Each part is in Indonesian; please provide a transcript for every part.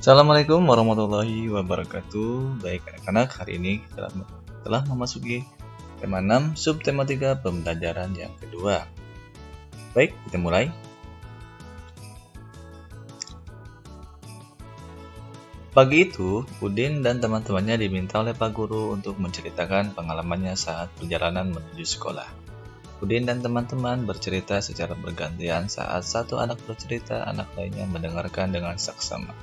Assalamualaikum warahmatullahi wabarakatuh. Baik anak-anak, hari ini kita telah memasuki tema 6 subtema 3 pembelajaran yang kedua. Baik, kita mulai. Pagi itu, Udin dan teman-temannya diminta oleh Pak Guru untuk menceritakan pengalamannya saat perjalanan menuju sekolah. Udin dan teman-teman bercerita secara bergantian. Saat satu anak bercerita, anak lainnya mendengarkan dengan saksama.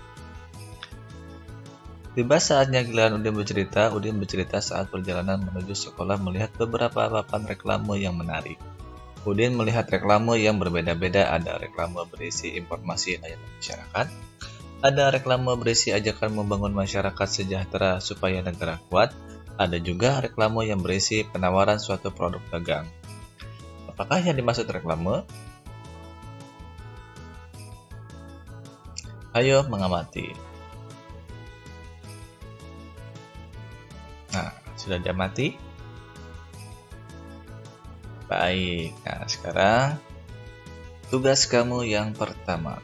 Tiba saatnya giliran Udin bercerita saat perjalanan menuju sekolah melihat beberapa papan reklame yang menarik. Udin melihat reklame yang berbeda-beda, ada reklame berisi informasi layanan masyarakat, ada reklame berisi ajakan membangun masyarakat sejahtera supaya negara kuat, ada juga reklame yang berisi penawaran suatu produk dagang. Apakah yang dimaksud reklame? Ayo mengamati. Nah, sudah diamati? Baik, nah sekarang tugas kamu yang pertama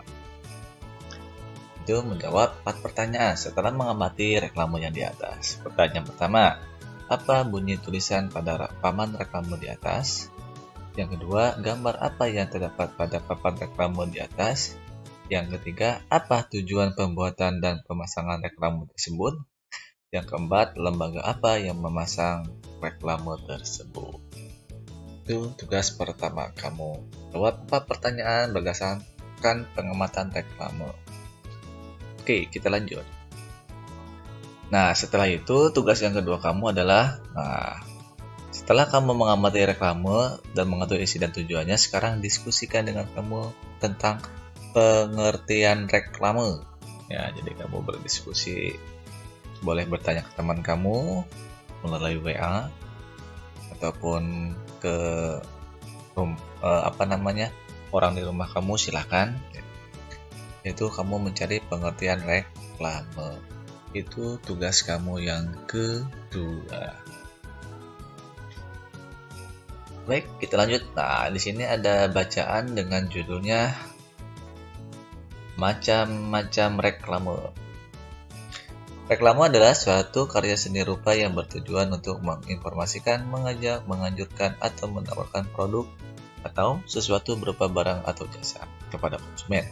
itu menjawab 4 pertanyaan setelah mengamati reklame yang di atas. Pertanyaan pertama, apa bunyi tulisan pada papan reklame di atas? Yang kedua, gambar apa yang terdapat pada papan reklame di atas? Yang ketiga, apa tujuan pembuatan dan pemasangan reklame tersebut? Yang keempat, lembaga apa yang memasang reklame tersebut? Itu tugas pertama kamu. Jawab 4 pertanyaan berdasarkan pengamatan reklame. Oke, kita lanjut. Nah, setelah itu tugas yang kedua kamu adalah setelah kamu mengamati reklame dan mengetahui isi dan tujuannya, sekarang diskusikan dengan kamu tentang pengertian reklame. Ya, jadi kamu berdiskusi, boleh bertanya ke teman kamu melalui WA ataupun ke orang di rumah kamu, silakan. Itu kamu mencari pengertian reklame. Itu tugas kamu yang kedua. Baik, kita lanjut. Nah, di sini ada bacaan dengan judulnya Macam-macam reklame. Reklame adalah suatu karya seni rupa yang bertujuan untuk menginformasikan, mengajak, menganjurkan, atau menawarkan produk atau sesuatu berupa barang atau jasa kepada konsumen.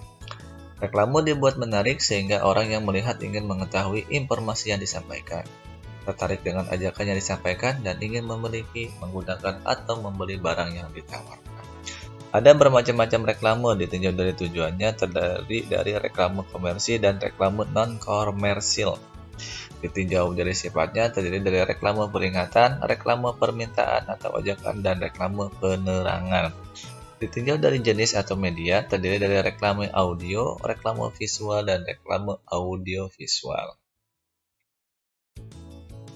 Reklame dibuat menarik sehingga orang yang melihat ingin mengetahui informasi yang disampaikan, tertarik dengan ajakan yang disampaikan, dan ingin memiliki, menggunakan, atau membeli barang yang ditawarkan. Ada bermacam-macam reklame, ditinjau dari tujuannya, terdiri dari reklame komersil dan reklame non-komersil. Ditinjau dari sifatnya, terdiri dari reklame peringatan, reklame permintaan atau ajakan, dan reklame penerangan. Ditinjau dari jenis atau media, terdiri dari reklame audio, reklame visual, dan reklame audiovisual.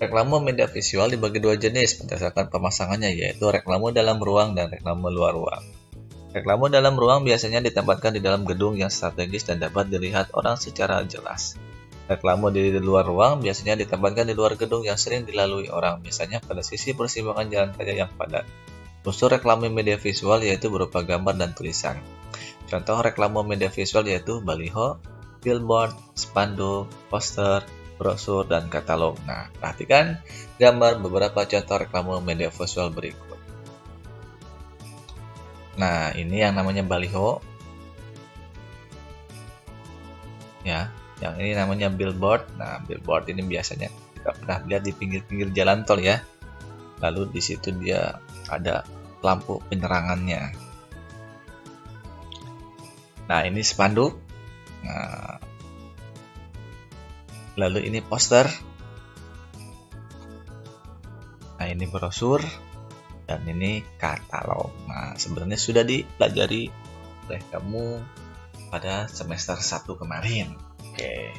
Reklame media visual dibagi dua jenis berdasarkan pemasangannya, yaitu reklame dalam ruang dan reklame luar ruang. Reklame dalam ruang biasanya ditempatkan di dalam gedung yang strategis dan dapat dilihat orang secara jelas. Reklame di luar ruang biasanya ditempatkan di luar gedung yang sering dilalui orang, biasanya pada sisi persimpangan jalan raya yang padat. Unsur reklame media visual yaitu berupa gambar dan tulisan. Contoh reklame media visual yaitu baliho, billboard, spanduk, poster, brosur, dan katalog. Nah, perhatikan gambar beberapa contoh reklame media visual berikut. Nah, ini yang namanya baliho. Ya, yang ini namanya billboard. Nah, billboard ini biasanya kita pernah lihat di pinggir-pinggir jalan tol ya. Lalu di situ dia ada lampu penerangannya. Nah, ini spanduk. Nah, lalu ini poster. Nah, ini brosur. Dan ini katalog. Nah, sebenarnya sudah dipelajari oleh kamu pada semester 1 kemarin. Oke.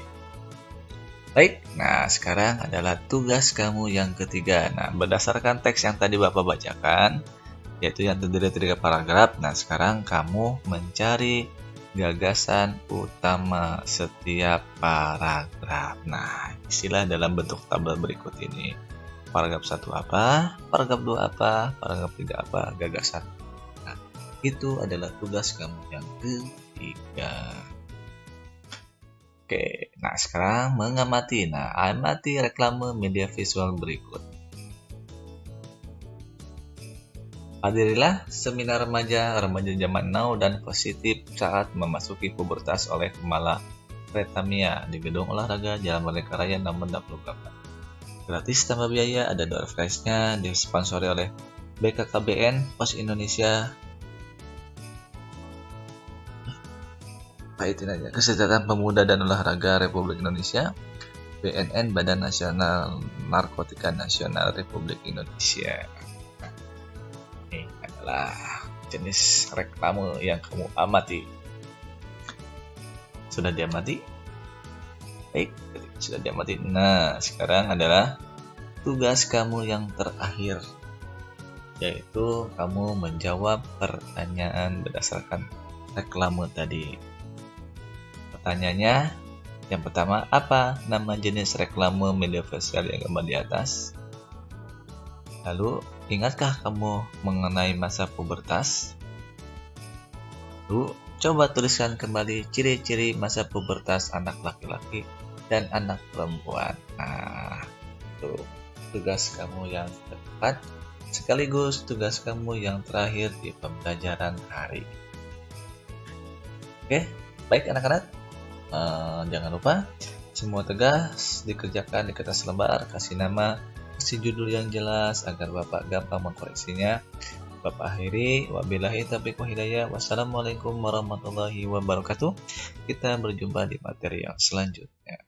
Baik, nah sekarang adalah tugas kamu yang ketiga. Nah, berdasarkan teks yang tadi Bapak bacakan, yaitu yang terdiri dari 3 paragraf. Nah, sekarang kamu mencari gagasan utama setiap paragraf. Nah, isilah dalam bentuk tabel berikut ini. Paragraf 1 apa, paragraf 2 apa, paragraf 3 apa, gagasan. Nah, itu adalah tugas kamu yang ketiga. Oke, nah sekarang mengamati. Nah, amati reklame media visual berikut. Hadirilah seminar remaja zaman now dan positif saat memasuki pubertas oleh Mala Pretamia di Gedung Olahraga Jalan Merdeka Raya nomor 68. Gratis tanpa biaya, ada door prize-nya, disponsori oleh BKKBN, Pos Indonesia, paitin aja, Kesejahteraan Pemuda dan Olahraga Republik Indonesia, BNN, Badan Nasional Narkotika Nasional Republik Indonesia. Ini adalah jenis reklame yang kamu amati. Sudah diamati? Baik, sudah diamati. Nah, sekarang adalah tugas kamu yang terakhir, yaitu kamu menjawab pertanyaan berdasarkan reklame tadi. Pertanyaannya, yang pertama, apa nama jenis reklame media sosial yang gambar di atas? Lalu, ingatkah kamu mengenai masa pubertas? Lalu, coba tuliskan kembali ciri-ciri masa pubertas anak laki-laki dan anak perempuan. Nah, itu tugas kamu yang tepat, sekaligus tugas kamu yang terakhir di pembelajaran hari. Oke, baik anak-anak. Jangan lupa semua tegas dikerjakan di kertas lembar, kasih nama, kasih judul yang jelas agar Bapak gampang mengkoreksinya. Bapak akhiri, wabillahi taufiq wal hidayah. Wassalamualaikum warahmatullahi wabarakatuh. Kita berjumpa di materi yang selanjutnya.